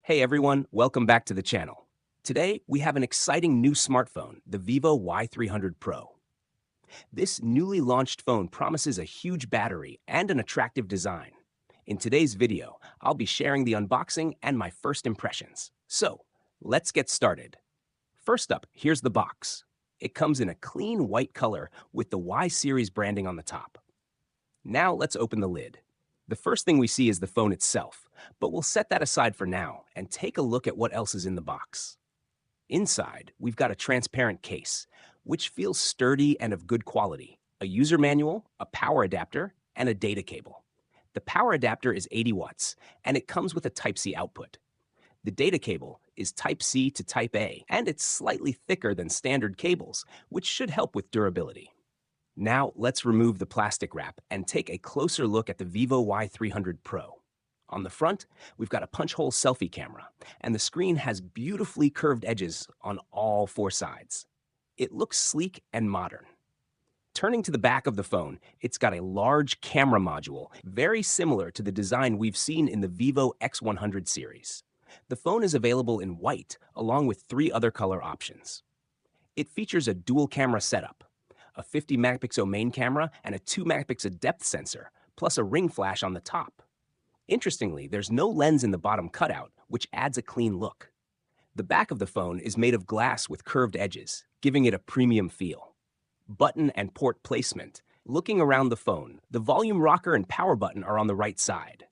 Hey everyone, welcome back to the channel. Today, we have an exciting new smartphone, the Vivo Y300 Pro. This newly launched phone promises a huge battery and an attractive design. In today's video, I'll be sharing the unboxing and my first impressions. So, let's get started. First up, here's the box. It comes in a clean white color with the Y series branding on the top. Now let's open the lid. The first thing we see is the phone itself, but we'll set that aside for now and take a look at what else is in the box. Inside, we've got a transparent case, which feels sturdy and of good quality, a user manual, a power adapter, and a data cable. The power adapter is 80 watts, and it comes with a Type-C output. The data cable is Type-C to Type-A, and it's slightly thicker than standard cables, which should help with durability. Now let's remove the plastic wrap and take a closer look at the Vivo Y300 Pro. On the front, we've got a punch-hole selfie camera, and the screen has beautifully curved edges on all four sides. It looks sleek and modern. Turning to the back of the phone, it's got a large camera module, very similar to the design we've seen in the Vivo X100 series. The phone is available in white, along with 3 other color options. It features a dual camera setup, a 50-megapixel main camera, and a 2-megapixel depth sensor, plus a ring flash on the top. Interestingly, there's no lens in the bottom cutout, which adds a clean look. The back of the phone is made of glass with curved edges, giving it a premium feel. Button and port placement. Looking around the phone, the volume rocker and power button are on the right side.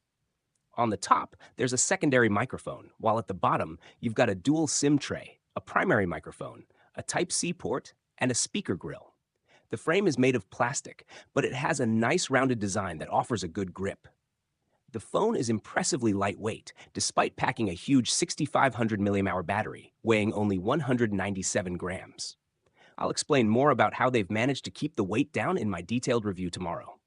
On the top, there's a secondary microphone, while at the bottom, you've got a dual SIM tray, a primary microphone, a Type-C port, and a speaker grill. The frame is made of plastic, but it has a nice rounded design that offers a good grip. The phone is impressively lightweight, despite packing a huge 6,500 mAh battery, weighing only 197 grams. I'll explain more about how they've managed to keep the weight down in my detailed review tomorrow.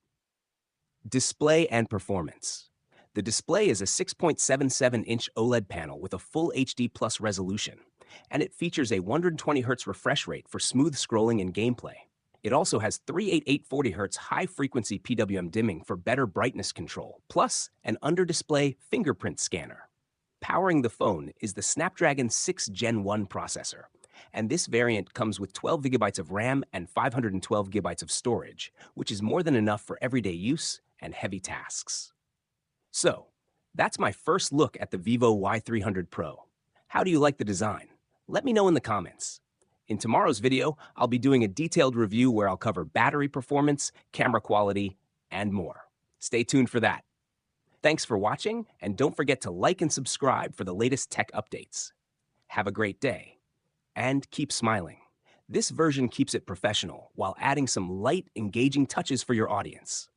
Display and performance. The display is a 6.77-inch OLED panel with a full HD Plus resolution, and it features a 120Hz refresh rate for smooth scrolling and gameplay. It also has 38840Hz high-frequency PWM dimming for better brightness control, plus an under-display fingerprint scanner. Powering the phone is the Snapdragon 6 Gen 1 processor, and this variant comes with 12 GB of RAM and 512 GB of storage, which is more than enough for everyday use and heavy tasks. So, that's my first look at the Vivo Y300 Pro. How do you like the design? Let me know in the comments. In tomorrow's video, I'll be doing a detailed review where I'll cover battery performance, camera quality, and more. Stay tuned for that. Thanks for watching, and don't forget to like and subscribe for the latest tech updates. Have a great day, and keep smiling. This version keeps it professional while adding some light, engaging touches for your audience.